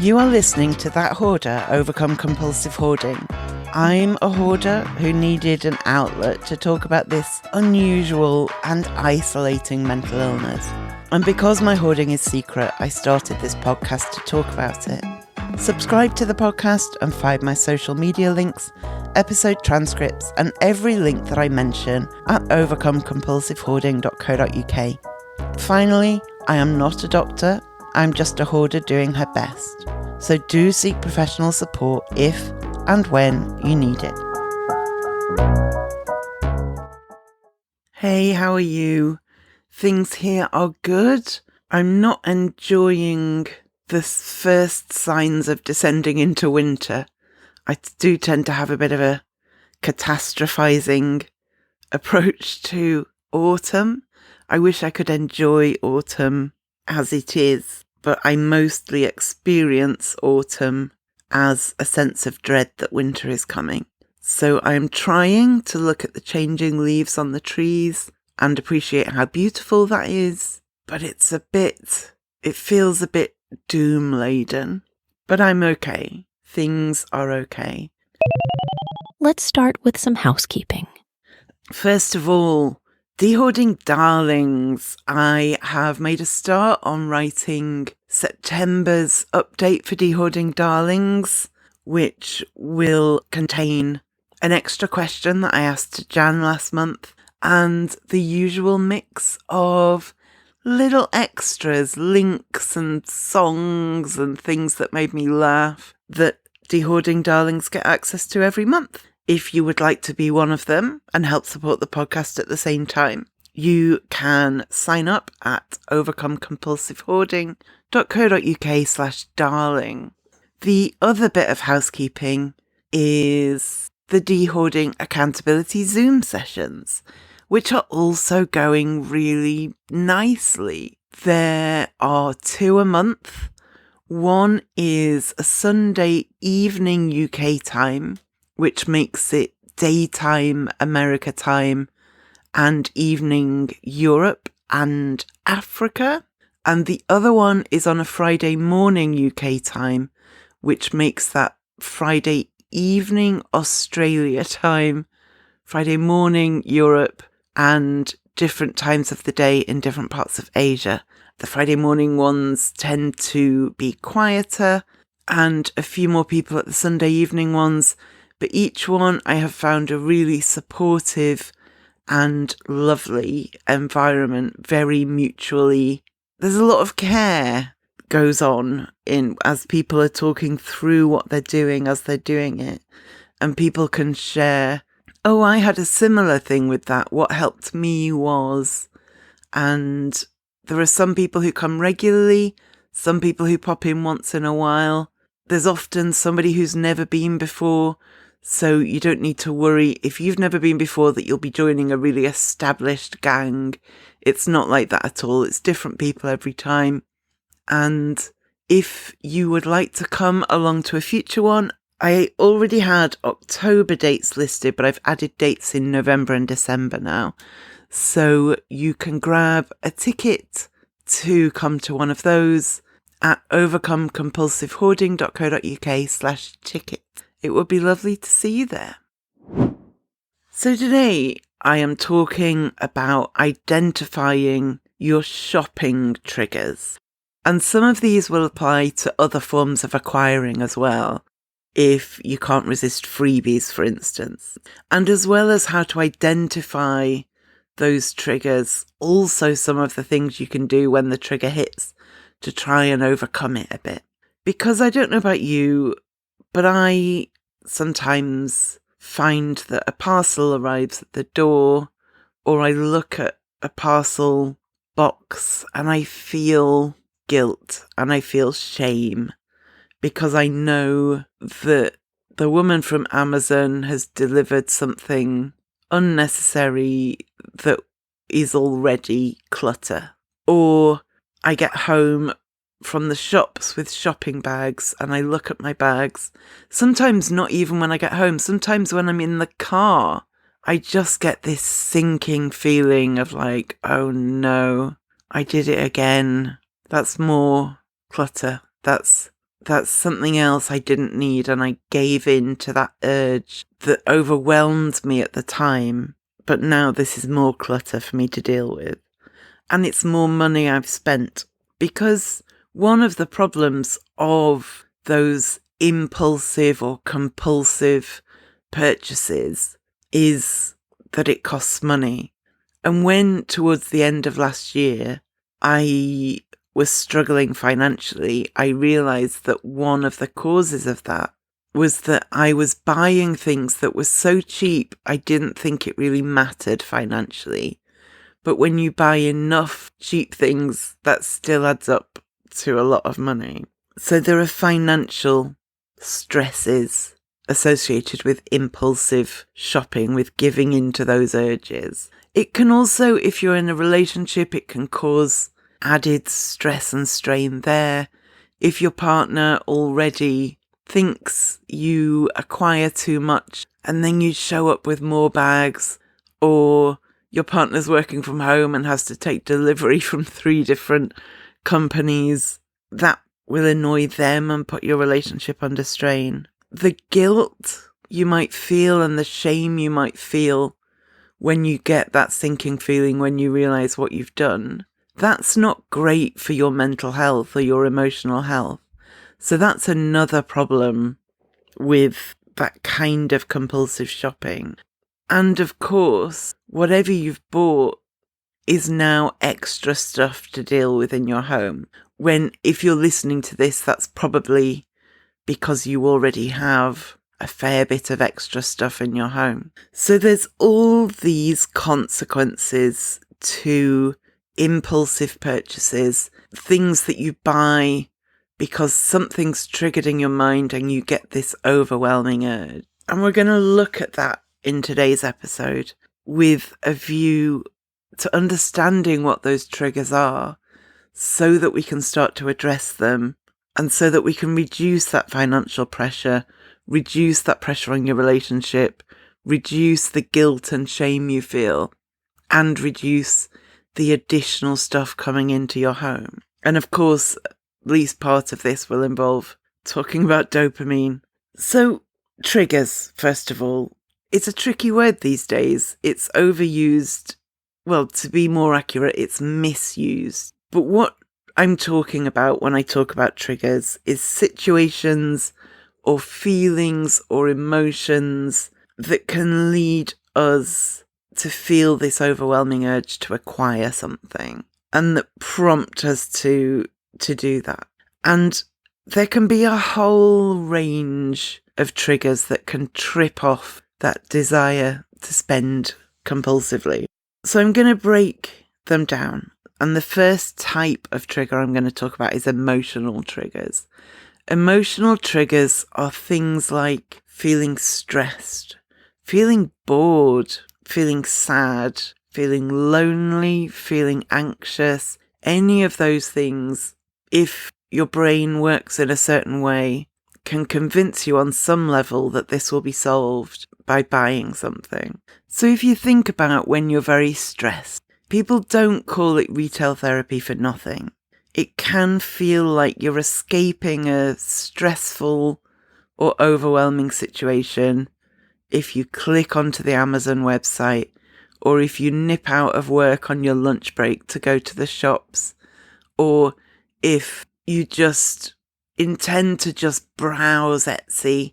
You are listening to That Hoarder Overcome Compulsive Hoarding. I'm a hoarder who needed an outlet to talk about this unusual and isolating mental illness. And because my hoarding is secret, I started this podcast to talk about it. Subscribe to the podcast and find my social media links, episode transcripts, and every link that I mention at overcomecompulsivehoarding.co.uk. Finally, I am not a doctor, I'm just a hoarder doing her best. So do seek professional support if and when you need it. Hey, how are you? Things here are good. I'm not enjoying the first signs of descending into winter. I do tend to have a bit of a catastrophizing approach to autumn. I wish I could enjoy autumn as it is, but I mostly experience autumn as a sense of dread that winter is coming. So I'm trying to look at the changing leaves on the trees and appreciate how beautiful that is, but it feels a bit doom-laden. But I'm okay. Things are okay. Let's start with some housekeeping. First of all, Hoarding Darlings. I have made a start on writing September's update for Hoarding Darlings, which will contain an extra question that I asked to Jan last month and the usual mix of little extras, links and songs and things that made me laugh that Hoarding Darlings get access to every month. If you would like to be one of them and help support the podcast at the same time, you can sign up at overcomecompulsivehoarding.co.uk/darling. The other bit of housekeeping is the Hoarding accountability Zoom sessions, which are also going really nicely. There are 2 a month. One is a Sunday evening UK time, which makes it daytime America time and evening Europe and Africa. And the other one is on a Friday morning UK time, which makes that Friday evening Australia time, Friday morning Europe, and different times of the day in different parts of Asia. The Friday morning ones tend to be quieter and a few more people at the Sunday evening ones. But each one I have found a really supportive and lovely environment, very mutually. There's a lot of care goes on as people are talking through what they're doing as they're doing it. And people can share, oh, I had a similar thing with that. What helped me was, and there are some people who come regularly, some people who pop in once in a while. There's often somebody who's never been before. So you don't need to worry if you've never been before that you'll be joining a really established gang. It's not like that at all. It's different people every time. And if you would like to come along to a future one, I already had October dates listed, but I've added dates in November and December now. So you can grab a ticket to come to one of those at overcomecompulsivehoarding.co.uk/ticket. It would be lovely to see you there. So today I am talking about identifying your shopping triggers. And some of these will apply to other forms of acquiring as well, if you can't resist freebies, for instance. And as well as how to identify those triggers, also some of the things you can do when the trigger hits to try and overcome it a bit. Because I don't know about you, but I sometimes find that a parcel arrives at the door, or I look at a parcel box and I feel guilt and I feel shame because I know that the woman from Amazon has delivered something unnecessary that is already clutter. Or I get home from the shops with shopping bags and I look at my bags, sometimes not even when I get home, sometimes when I'm in the car, I just get this sinking feeling of like, oh no, I did it again. That's more clutter. That's that's something else I didn't need, and I gave in to that urge that overwhelmed me at the time. But now this is more clutter for me to deal with. And it's more money I've spent. Because one of the problems of those impulsive or compulsive purchases is that it costs money. And when towards the end of last year, I was struggling financially, I realised that one of the causes of that was that I was buying things that were so cheap, I didn't think it really mattered financially. But when you buy enough cheap things, that still adds up to a lot of money. So there are financial stresses associated with impulsive shopping, with giving in to those urges. It can also, if you're in a relationship, it can cause added stress and strain there. If your partner already thinks you acquire too much and then you show up with more bags, or your partner's working from home and has to take delivery from 3 different companies, that will annoy them and put your relationship under strain. The guilt you might feel and the shame you might feel when you get that sinking feeling when you realise what you've done, that's not great for your mental health or your emotional health. So that's another problem with that kind of compulsive shopping. And of course, whatever you've bought is now extra stuff to deal with in your home. When, if you're listening to this, that's probably because you already have a fair bit of extra stuff in your home. So there's all these consequences to impulsive purchases, things that you buy because something's triggered in your mind and you get this overwhelming urge. And we're going to look at that in today's episode with a view to understanding what those triggers are so that we can start to address them and so that we can reduce that financial pressure, reduce that pressure on your relationship, reduce the guilt and shame you feel, and reduce the additional stuff coming into your home. And of course, at least part of this will involve talking about dopamine. So, triggers, first of all. It's a tricky word these days. It's overused. Well, to be more accurate, it's misused. But what I'm talking about when I talk about triggers is situations or feelings or emotions that can lead us to feel this overwhelming urge to acquire something and that prompt us to do that. And there can be a whole range of triggers that can trip off that desire to spend compulsively. So I'm going to break them down. And the first type of trigger I'm going to talk about is emotional triggers. Emotional triggers are things like feeling stressed, feeling bored, feeling sad, feeling lonely, feeling anxious. Any of those things, if your brain works in a certain way, can convince you on some level that this will be solved by buying something. So if you think about when you're very stressed, people don't call it retail therapy for nothing. It can feel like you're escaping a stressful or overwhelming situation if you click onto the Amazon website, or if you nip out of work on your lunch break to go to the shops, or if you just intend to just browse Etsy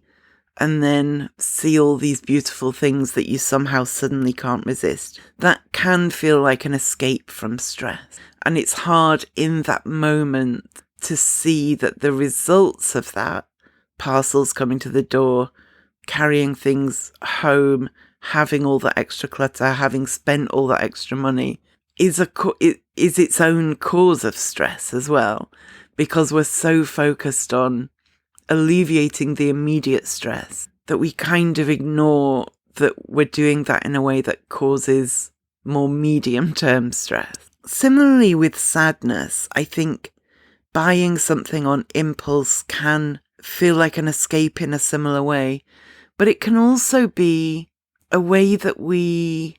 and then see all these beautiful things that you somehow suddenly can't resist. That can feel like an escape from stress. And it's hard in that moment to see that the results of that, parcels coming to the door, carrying things home, having all that extra clutter, having spent all that extra money, is its own cause of stress as well. Because we're so focused on alleviating the immediate stress that we kind of ignore that we're doing that in a way that causes more medium-term stress. Similarly with sadness, I think buying something on impulse can feel like an escape in a similar way, but it can also be a way that we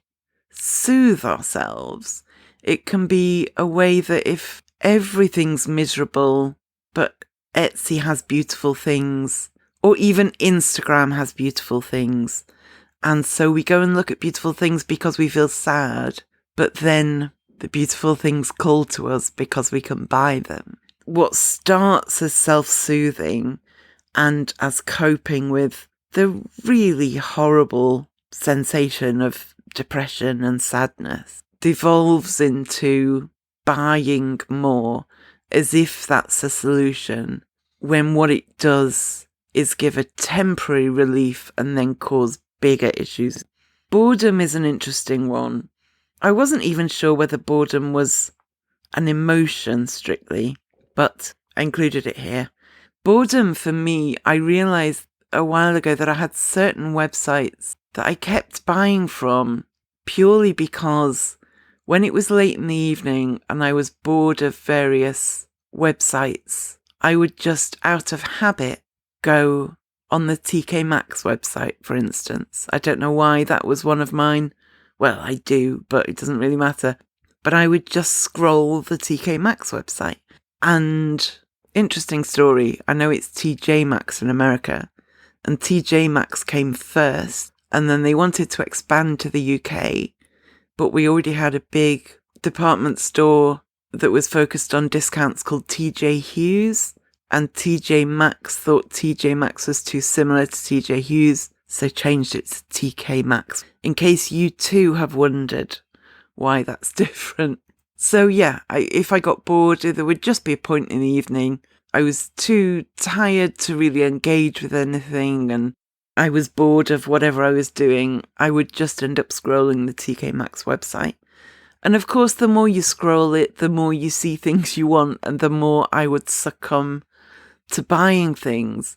soothe ourselves. It can be a way that if everything's miserable, but Etsy has beautiful things, or even Instagram has beautiful things. And so we go and look at beautiful things because we feel sad, but then the beautiful things call to us because we can buy them. What starts as self-soothing and as coping with the really horrible sensation of depression and sadness devolves into buying more as if that's a solution, when what it does is give a temporary relief and then cause bigger issues. Boredom is an interesting one. I wasn't even sure whether boredom was an emotion strictly, but I included it here. Boredom for me, I realised a while ago that I had certain websites that I kept buying from purely because when it was late in the evening and I was bored of various websites, I would just out of habit go on the TK Maxx website, for instance. I don't know why that was one of mine. Well, I do, but it doesn't really matter. But I would just scroll the TK Maxx website. And interesting story, I know it's TJ Maxx in America, and TJ Maxx came first, and then they wanted to expand to the UK, but we already had a big department store that was focused on discounts called TJ Hughes, and TJ Maxx thought TJ Maxx was too similar to TJ Hughes, so changed it to TK Maxx, in case you too have wondered why that's different. So yeah, if I got bored, there would just be a point in the evening. I was too tired to really engage with anything, and I was bored of whatever I was doing. I would just end up scrolling the TK Maxx website. And of course, the more you scroll it, the more you see things you want, and the more I would succumb to buying things.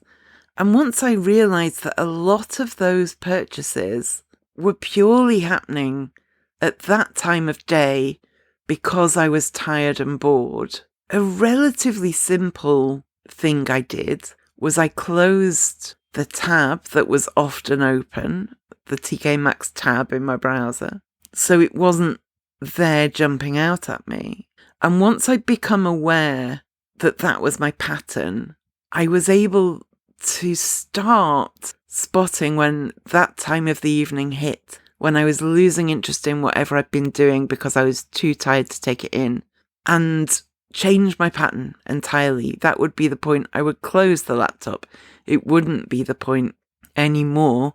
And once I realised that a lot of those purchases were purely happening at that time of day because I was tired and bored, a relatively simple thing I did was I closed the tab that was often open, the TK Maxx tab in my browser, so it wasn't there jumping out at me. And once I'd become aware that that was my pattern, I was able to start spotting when that time of the evening hit, when I was losing interest in whatever I'd been doing because I was too tired to take it in, and change my pattern entirely. That would be the point I would close the laptop. It wouldn't be the point anymore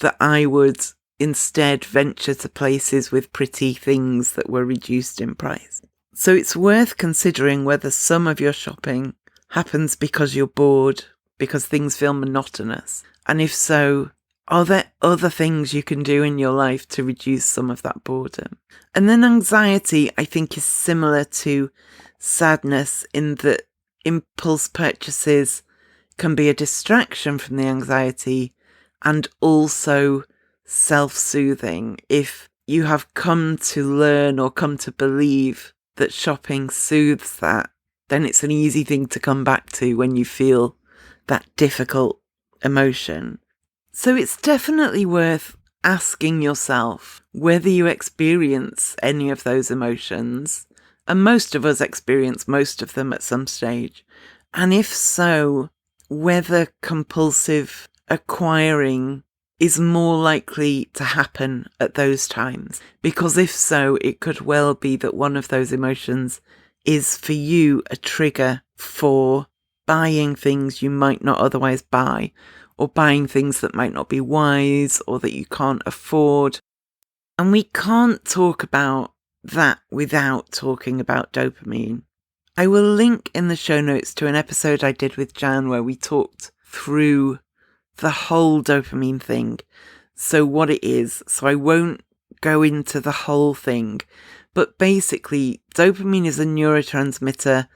that I would instead venture to places with pretty things that were reduced in price. So it's worth considering whether some of your shopping happens because you're bored, because things feel monotonous. And if so, are there other things you can do in your life to reduce some of that boredom? And then anxiety, I think, is similar to sadness in that impulse purchases can be a distraction from the anxiety and also self-soothing. If you have come to learn or come to believe that shopping soothes that, then it's an easy thing to come back to when you feel that difficult emotion. So it's definitely worth asking yourself whether you experience any of those emotions, and most of us experience most of them at some stage, and if so, whether compulsive acquiring is more likely to happen at those times. Because if so, it could well be that one of those emotions is for you a trigger for buying things you might not otherwise buy, or buying things that might not be wise or that you can't afford. And we can't talk about that without talking about dopamine. I will link in the show notes to an episode I did with Jan where we talked through the whole dopamine thing, so what it is. So I won't go into the whole thing, but basically dopamine is a neurotransmitter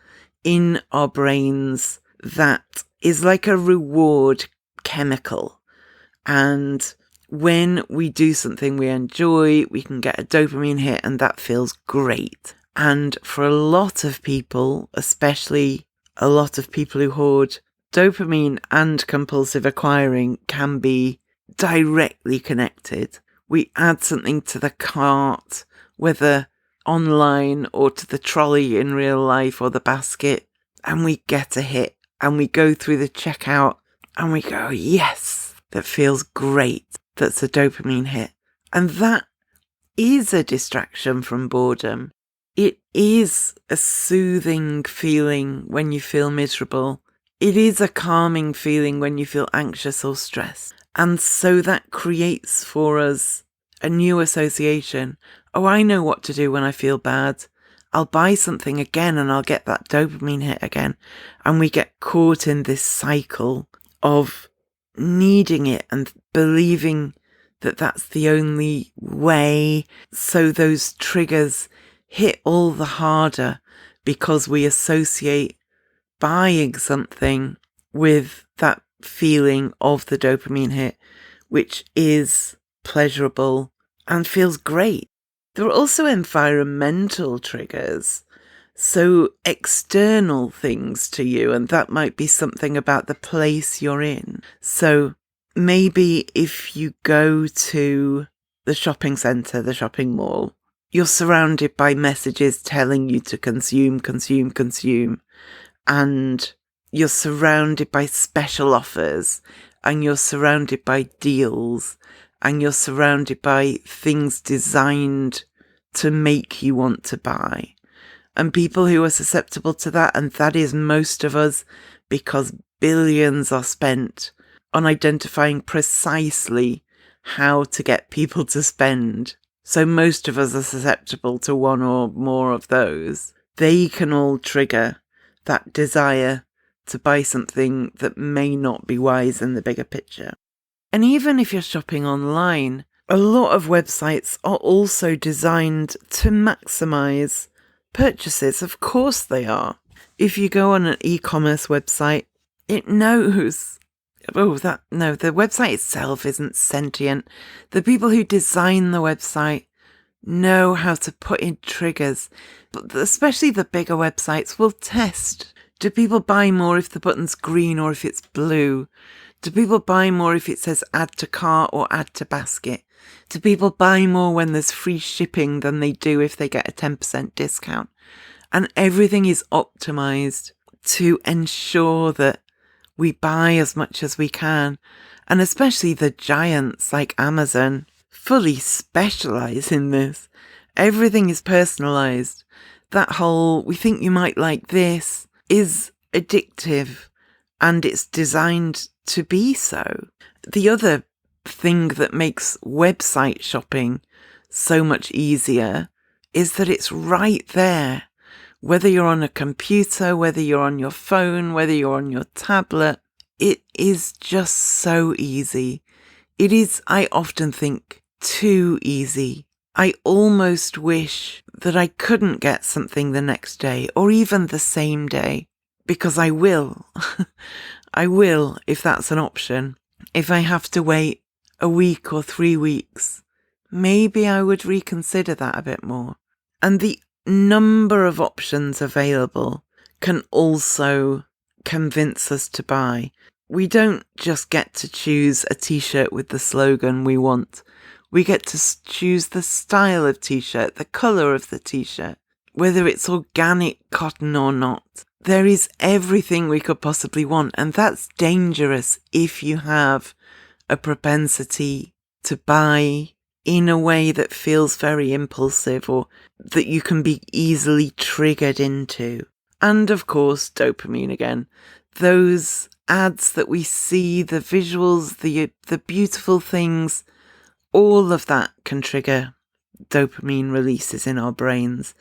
in our brains that is like a reward chemical, and when we do something we enjoy, we can get a dopamine hit and that feels great. And for a lot of people, especially a lot of people who hoard, dopamine and compulsive acquiring can be directly connected. We add something to the cart, whether online or to the trolley in real life or the basket, and we get a hit. and we go through the checkout and we go, yes, that feels great. That's a dopamine hit. And that is a distraction from boredom. It is a soothing feeling when you feel miserable. It is a calming feeling when you feel anxious or stressed. And so that creates for us a new association. Oh, I know what to do when I feel bad. I'll buy something again and I'll get that dopamine hit again. And we get caught in this cycle of needing it and believing that that's the only way. So those triggers hit all the harder because we associate buying something with that feeling of the dopamine hit, which is pleasurable and feels great. There are also environmental triggers, so external things to you, and that might be something about the place you're in. So maybe if you go to the shopping centre, the shopping mall, you're surrounded by messages telling you to consume, consume, consume. And you're surrounded by special offers, and you're surrounded by deals, and you're surrounded by things designed to make you want to buy. And people who are susceptible to that, and that is most of us, because billions are spent on identifying precisely how to get people to spend. So most of us are susceptible to one or more of those. They can all trigger that desire to buy something that may not be wise in the bigger picture. And even if you're shopping online, a lot of websites are also designed to maximize purchases. Of course they are. If you go on an e-commerce website, it knows. The website itself isn't sentient. The people who design the website know how to put in triggers, but especially the bigger websites will test. Do people buy more if the button's green or if it's blue? Do people buy more if it says add to cart or add to basket? Do people buy more when there's free shipping than they do if they get a 10% discount? And everything is optimized to ensure that we buy as much as we can. And especially the giants like Amazon fully specialize in this. Everything is personalized. That whole, we think you might like this, is addictive, and it's designed to be so. The other thing that makes website shopping so much easier is that it's right there. Whether you're on a computer, whether you're on your phone, whether you're on your tablet, it is just so easy. It is, I often think, too easy. I almost wish that I couldn't get something the next day or even the same day, because I will. I will, if that's an option. If I have to wait a week or 3 weeks, maybe I would reconsider that a bit more. And the number of options available can also convince us to buy. We don't just get to choose a t-shirt with the slogan we want. We get to choose the style of t-shirt, the colour of the t-shirt, whether it's organic cotton or not. There is everything we could possibly want, and that's dangerous if you have a propensity to buy in a way that feels very impulsive or that you can be easily triggered into. And of course, dopamine again. Those ads that we see, the visuals, the beautiful things, all of that can trigger dopamine releases in our brains,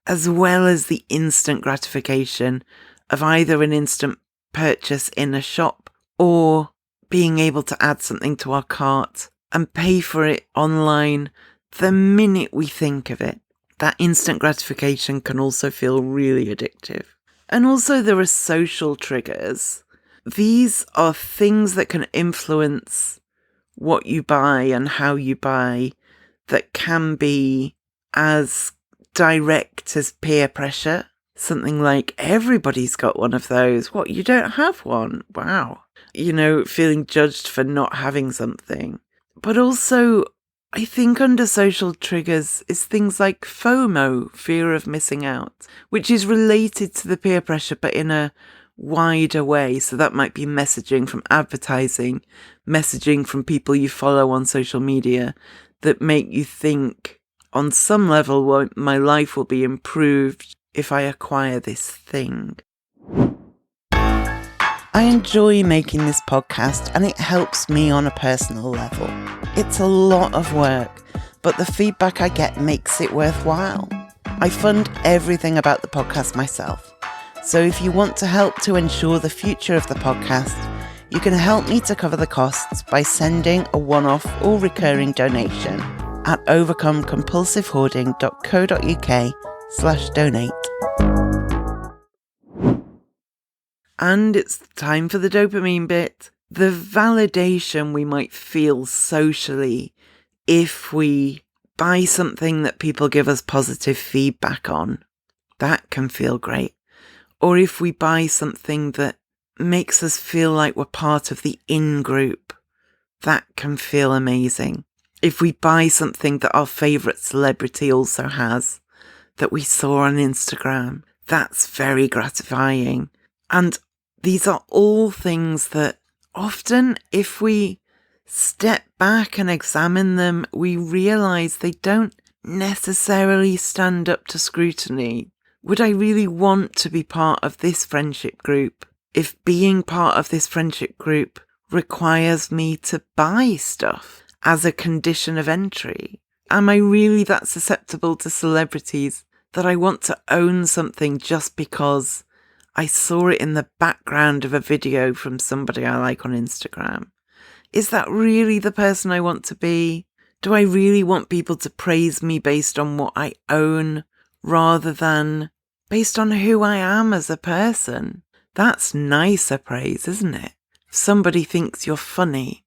as well as the instant gratification of either an instant purchase in a shop or being able to add something to our cart and pay for it online the minute we think of it. That instant gratification can also feel really addictive. And also there are social triggers. These are things that can influence what you buy and how you buy that can be as direct as peer pressure. Something like, everybody's got one of those. What, you don't have one? Wow. Feeling judged for not having something. But also, I think under social triggers is things like FOMO, fear of missing out, which is related to the peer pressure, but in a wider way. So that might be messaging from advertising, messaging from people you follow on social media that make you think on some level, well, my life will be improved if I acquire this thing. I enjoy making this podcast and it helps me on a personal level. It's a lot of work, but the feedback I get makes it worthwhile. I fund everything about the podcast myself. So if you want to help to ensure the future of the podcast, you can help me to cover the costs by sending a one-off or recurring donation at overcomecompulsivehoarding.co.uk/donate. And it's time for the dopamine bit. The validation we might feel socially if we buy something that people give us positive feedback on. That can feel great. Or if we buy something that makes us feel like we're part of the in-group. That can feel amazing. If we buy something that our favourite celebrity also has, that we saw on Instagram, that's very gratifying. And these are all things that often, if we step back and examine them, we realise they don't necessarily stand up to scrutiny. Would I really want to be part of this friendship group if being part of this friendship group requires me to buy stuff as a condition of entry? Am I really that susceptible to celebrities that I want to own something just because I saw it in the background of a video from somebody I like on Instagram? Is that really the person I want to be? Do I really want people to praise me based on what I own rather than based on who I am as a person? That's nicer praise, isn't it? If somebody thinks you're funny,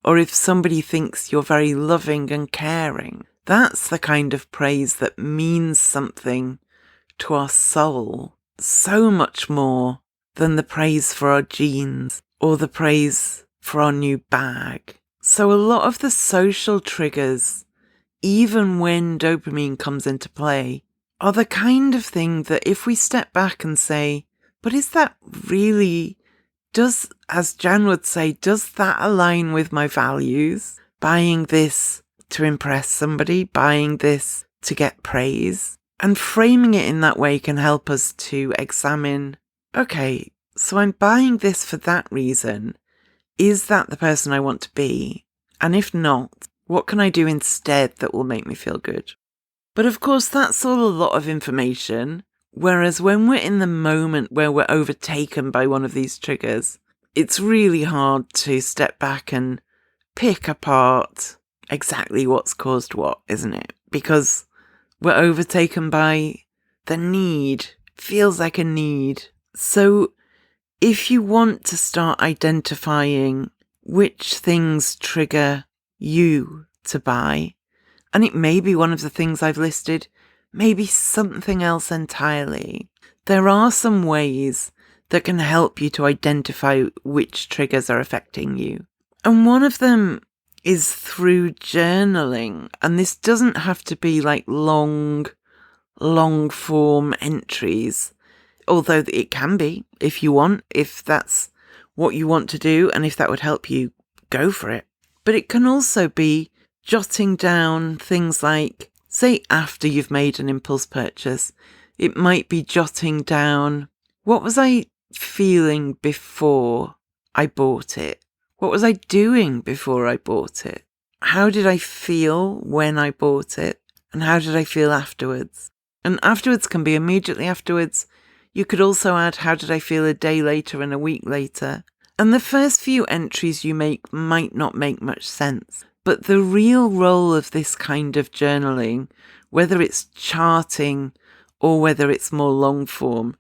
or if somebody thinks you're very loving and caring, that's the kind of praise that means something to our soul. So much more than the praise for our jeans or the praise for our new bag. So a lot of the social triggers, even when dopamine comes into play, are the kind of thing that if we step back and say, but is that really, as Jan would say, does that align with my values? Buying this to impress somebody, buying this to get praise. And framing it in that way can help us to examine, okay, so I'm buying this for that reason. Is that the person I want to be? And if not, what can I do instead that will make me feel good? But of course, that's all a lot of information. Whereas when we're in the moment where we're overtaken by one of these triggers, it's really hard to step back and pick apart exactly what's caused what, isn't it? Because we're overtaken by the need. Feels like a need. So if you want to start identifying which things trigger you to buy, and it may be one of the things I've listed, maybe something else entirely, there are some ways that can help you to identify which triggers are affecting you. And one of them is through journaling. And this doesn't have to be like long form entries, although it can be if you want, if that's what you want to do and if that would help you, go for it. But it can also be jotting down things like, say after you've made an impulse purchase, it might be jotting down, what was I feeling before I bought it? What was I doing before I bought it? How did I feel when I bought it? And how did I feel afterwards? And afterwards can be immediately afterwards. You could also add, how did I feel a day later and a week later? And the first few entries you make might not make much sense. But the real role of this kind of journaling, whether it's charting or whether it's more long form,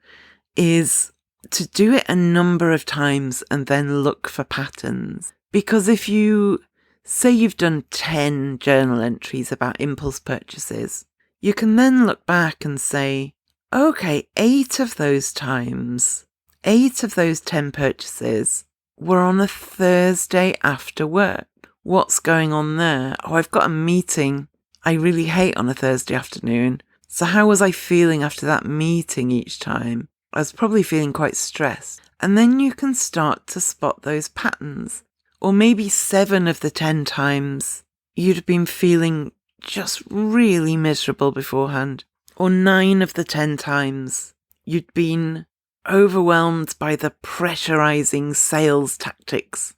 is to do it a number of times and then look for patterns. Because if you say you've done 10 journal entries about impulse purchases, you can then look back and say, okay, 8 of those times, 8 of those 10 purchases were on a Thursday after work. What's going on there? Oh, I've got a meeting I really hate on a Thursday afternoon. So how was I feeling after that meeting each time? I was probably feeling quite stressed. And then you can start to spot those patterns. Or maybe 7 of the 10 times you'd been feeling just really miserable beforehand. Or 9 of the 10 times you'd been overwhelmed by the pressurizing sales tactics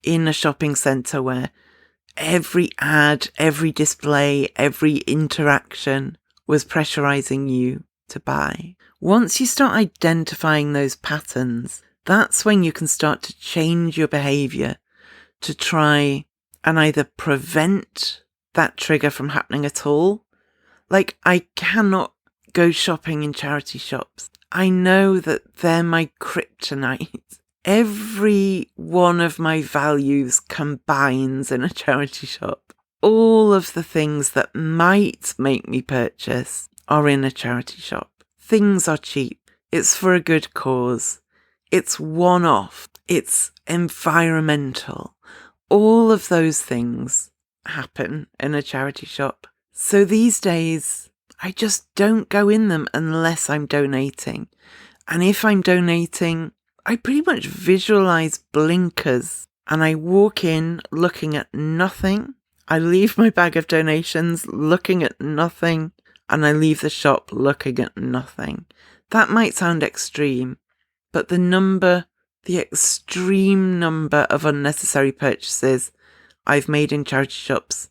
in a shopping centre where every ad, every display, every interaction was pressurizing you to buy. Once you start identifying those patterns, that's when you can start to change your behaviour to try and either prevent that trigger from happening at all. Like, I cannot go shopping in charity shops. I know that they're my kryptonite. Every one of my values combines in a charity shop. All of the things that might make me purchase are in a charity shop. Things are cheap. It's for a good cause. It's one-off. It's environmental. All of those things happen in a charity shop. So these days, I just don't go in them unless I'm donating. And if I'm donating, I pretty much visualize blinkers and I walk in looking at nothing. I leave my bag of donations looking at nothing, and I leave the shop looking at nothing. That might sound extreme, but the extreme number of unnecessary purchases I've made in charity shops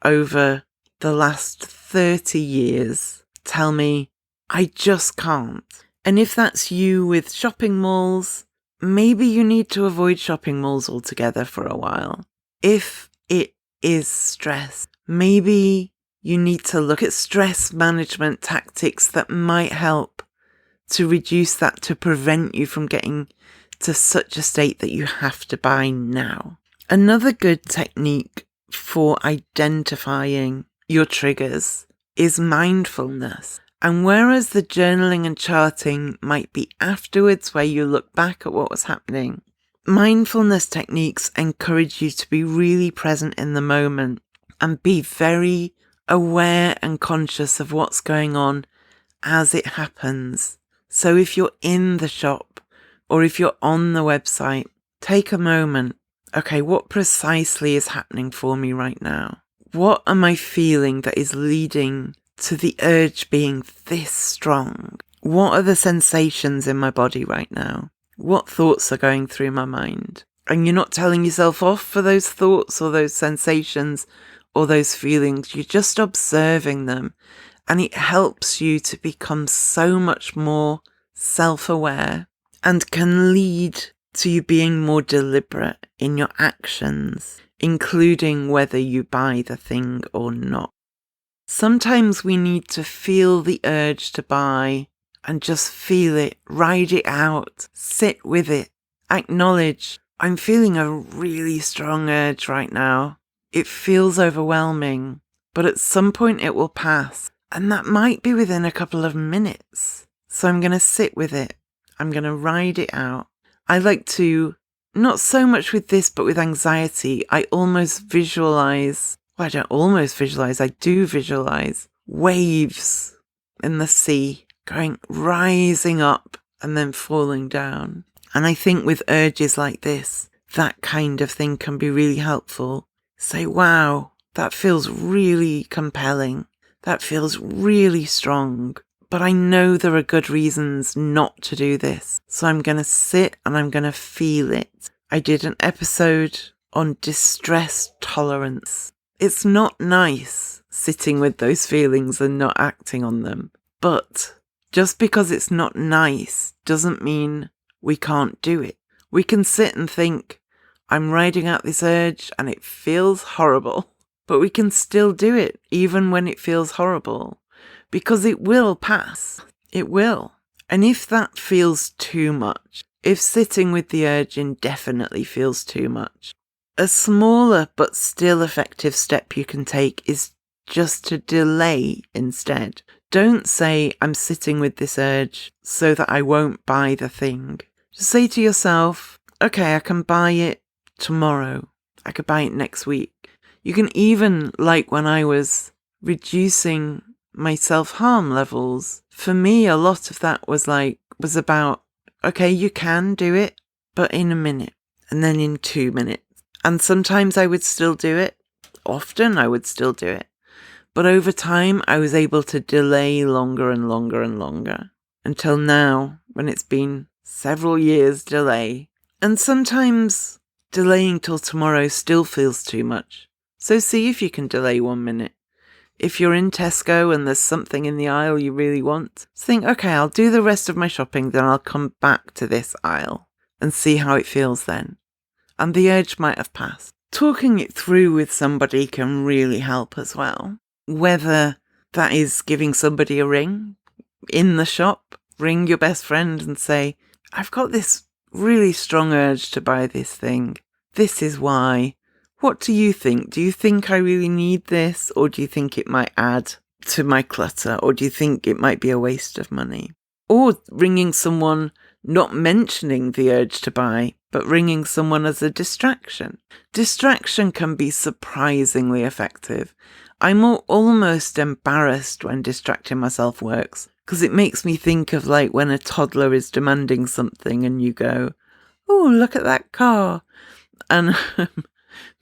over the last 30 years tell me I just can't. And if that's you with shopping malls, maybe you need to avoid shopping malls altogether for a while. If it is stress, maybe you need to look at stress management tactics that might help to reduce that, to prevent you from getting to such a state that you have to buy now. Another good technique for identifying your triggers is mindfulness. And whereas the journaling and charting might be afterwards, where you look back at what was happening, mindfulness techniques encourage you to be really present in the moment and be very aware and conscious of what's going on as it happens. So if you're in the shop or if you're on the website, take a moment. Okay, what precisely is happening for me right now? What am I feeling that is leading to the urge being this strong? What are the sensations in my body right now? What thoughts are going through my mind? And you're not telling yourself off for those thoughts or those sensations or those feelings. You're just observing them. And it helps you to become so much more self-aware and can lead to you being more deliberate in your actions, including whether you buy the thing or not. Sometimes we need to feel the urge to buy and just feel it, ride it out, sit with it, acknowledge, I'm feeling a really strong urge right now. It feels overwhelming, but at some point it will pass. And that might be within a couple of minutes. So I'm going to sit with it. I'm going to ride it out. I like to, not so much with this, but with anxiety, I almost visualize, well, I don't almost visualize, I do visualize waves in the sea going, rising up and then falling down. And I think with urges like this, that kind of thing can be really helpful. Say, wow, that feels really compelling. That feels really strong, but I know there are good reasons not to do this. So I'm going to sit and I'm going to feel it. I did an episode on distress tolerance. It's not nice sitting with those feelings and not acting on them. But just because it's not nice doesn't mean we can't do it. We can sit and think, I'm riding out this urge and it feels horrible. But we can still do it, even when it feels horrible, because it will pass. It will. And if that feels too much, if sitting with the urge indefinitely feels too much, a smaller but still effective step you can take is just to delay instead. Don't say, I'm sitting with this urge so that I won't buy the thing. Just say to yourself, okay, I can buy it tomorrow. I could buy it next week. You can even, like when I was reducing my self-harm levels, for me, a lot of that was about, Okay, you can do it, but in a minute, and then in 2 minutes. And sometimes I would still do it. Often I would still do it. But over time, I was able to delay longer and longer and longer. Until now, when it's been several years delay. And sometimes delaying till tomorrow still feels too much. So see if you can delay 1 minute. If you're in Tesco and there's something in the aisle you really want, think, okay, I'll do the rest of my shopping, then I'll come back to this aisle and see how it feels then. And the urge might have passed. Talking it through with somebody can really help as well. Whether that is giving somebody a ring in the shop, ring your best friend and say, I've got this really strong urge to buy this thing. This is why. What do you think? Do you think I really need this? Or do you think it might add to my clutter? Or do you think it might be a waste of money? Or ringing someone, not mentioning the urge to buy, but ringing someone as a distraction. Distraction can be surprisingly effective. I'm almost embarrassed when distracting myself works, because it makes me think of like when a toddler is demanding something and you go, oh, look at that car. And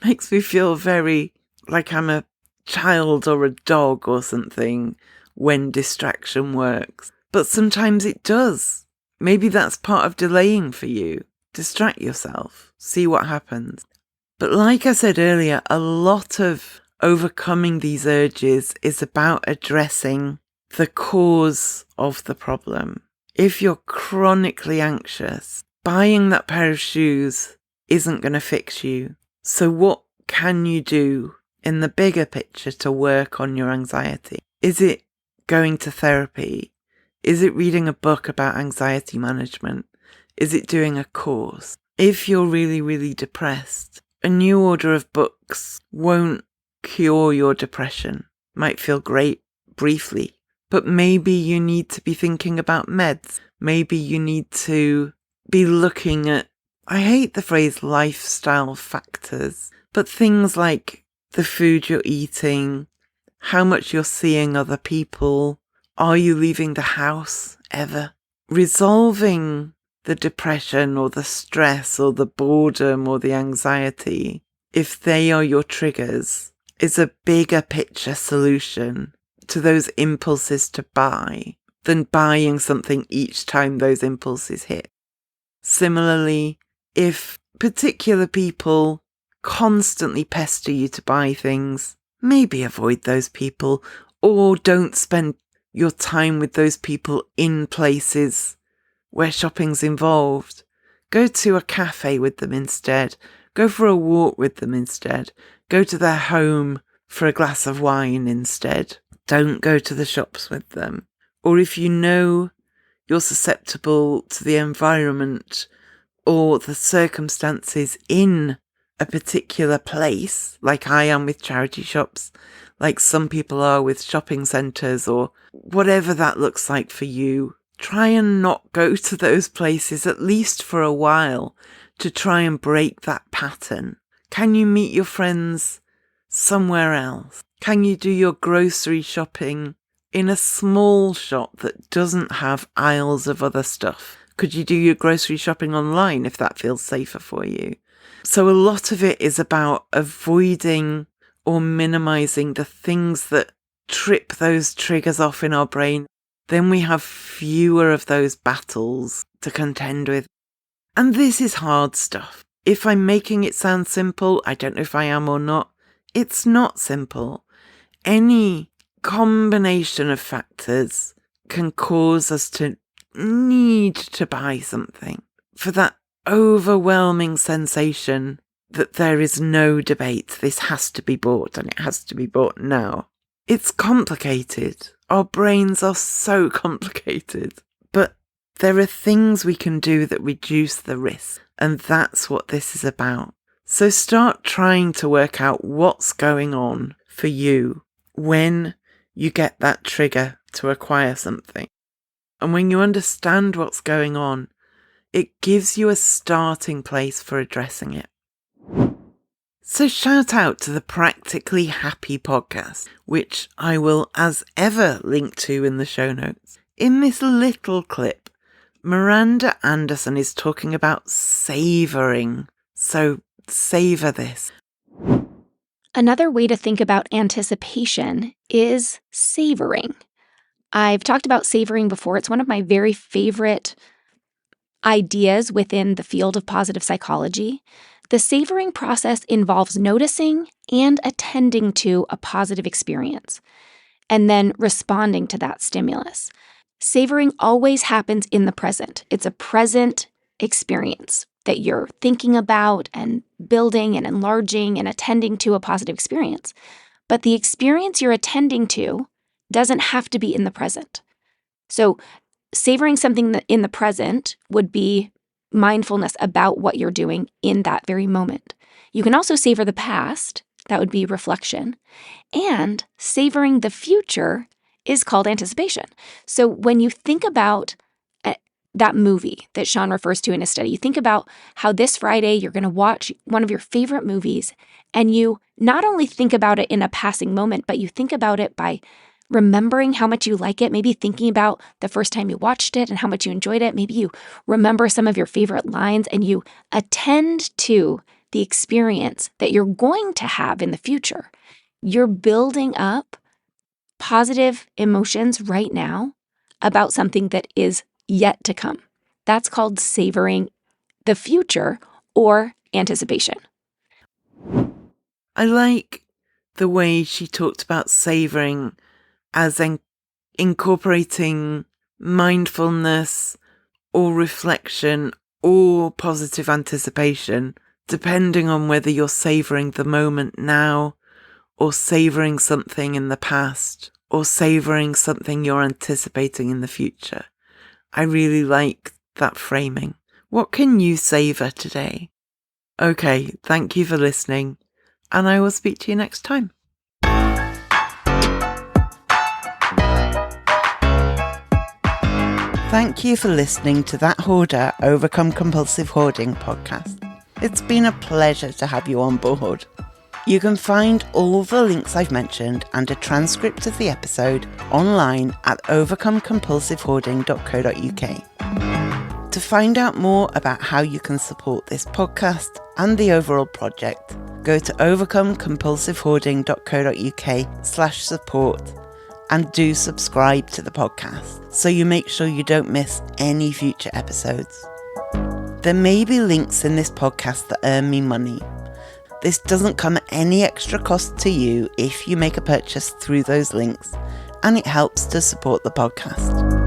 makes me feel very like I'm a child or a dog or something when distraction works. But sometimes it does. Maybe that's part of delaying for you. Distract yourself. See what happens. But like I said earlier, a lot of overcoming these urges is about addressing the cause of the problem. If you're chronically anxious, buying that pair of shoes isn't going to fix you. So what can you do in the bigger picture to work on your anxiety? Is it going to therapy? Is it reading a book about anxiety management? Is it doing a course? If you're really, really depressed, a new order of books won't cure your depression. Might feel great briefly, but maybe you need to be thinking about meds. Maybe you need to be looking at, I hate the phrase lifestyle factors, but things like the food you're eating, how much you're seeing other people, are you leaving the house ever? Resolving the depression or the stress or the boredom or the anxiety, if they are your triggers, is a bigger picture solution to those impulses to buy than buying something each time those impulses hit. Similarly, if particular people constantly pester you to buy things, maybe avoid those people or don't spend your time with those people in places where shopping's involved. Go to a cafe with them instead. Go for a walk with them instead. Go to their home for a glass of wine instead. Don't go to the shops with them. Or if you know you're susceptible to the environment or the circumstances in a particular place, like I am with charity shops, like some people are with shopping centres, or whatever that looks like for you, try and not go to those places, at least for a while, to try and break that pattern. Can you meet your friends somewhere else? Can you do your grocery shopping in a small shop that doesn't have aisles of other stuff? Could you do your grocery shopping online if that feels safer for you? So a lot of it is about avoiding or minimizing the things that trip those triggers off in our brain. Then we have fewer of those battles to contend with. And this is hard stuff. If I'm making it sound simple, I don't know if I am or not. It's not simple. Any combination of factors can cause us to need to buy something for that overwhelming sensation that there is no debate. This has to be bought and it has to be bought now. It's complicated. Our brains are so complicated. But there are things we can do that reduce the risk. And that's what this is about. So start trying to work out what's going on for you when you get that trigger to acquire something. And when you understand what's going on, it gives you a starting place for addressing it. So shout out to the Practically Happy podcast, which I will as ever link to in the show notes. In this little clip, Miranda Anderson is talking about savouring. So savour this. Another way to think about anticipation is savoring. I've talked about savoring before. It's one of my very favorite ideas within the field of positive psychology. The savoring process involves noticing and attending to a positive experience, and then responding to that stimulus. Savoring always happens in the present. It's a present experience that you're thinking about and building and enlarging and attending to a positive experience. But the experience you're attending to doesn't have to be in the present. So savoring something in the present would be mindfulness about what you're doing in that very moment. You can also savor the past. That would be reflection. And savoring the future is called anticipation. So when you think about that movie that Sean refers to in his study, you think about how this Friday you're going to watch one of your favorite movies, and you not only think about it in a passing moment, but you think about it by remembering how much you like it, maybe thinking about the first time you watched it and how much you enjoyed it. Maybe you remember some of your favorite lines and you attend to the experience that you're going to have in the future. You're building up positive emotions right now about something that is yet to come. That's called savoring the future or anticipation. I like the way she talked about savouring as incorporating mindfulness or reflection or positive anticipation, depending on whether you're savouring the moment now or savouring something in the past or savouring something you're anticipating in the future. I really like that framing. What can you savour today? Okay, thank you for listening, and I will speak to you next time. Thank you for listening to That Hoarder Overcome Compulsive Hoarding podcast. It's been a pleasure to have you on board. You can find all the links I've mentioned and a transcript of the episode online at overcomecompulsivehoarding.co.uk. To find out more about how you can support this podcast and the overall project, go to overcomecompulsivehoarding.co.uk/support and do subscribe to the podcast so you make sure you don't miss any future episodes. There may be links in this podcast that earn me money. This doesn't come at any extra cost to you if you make a purchase through those links, and it helps to support the podcast.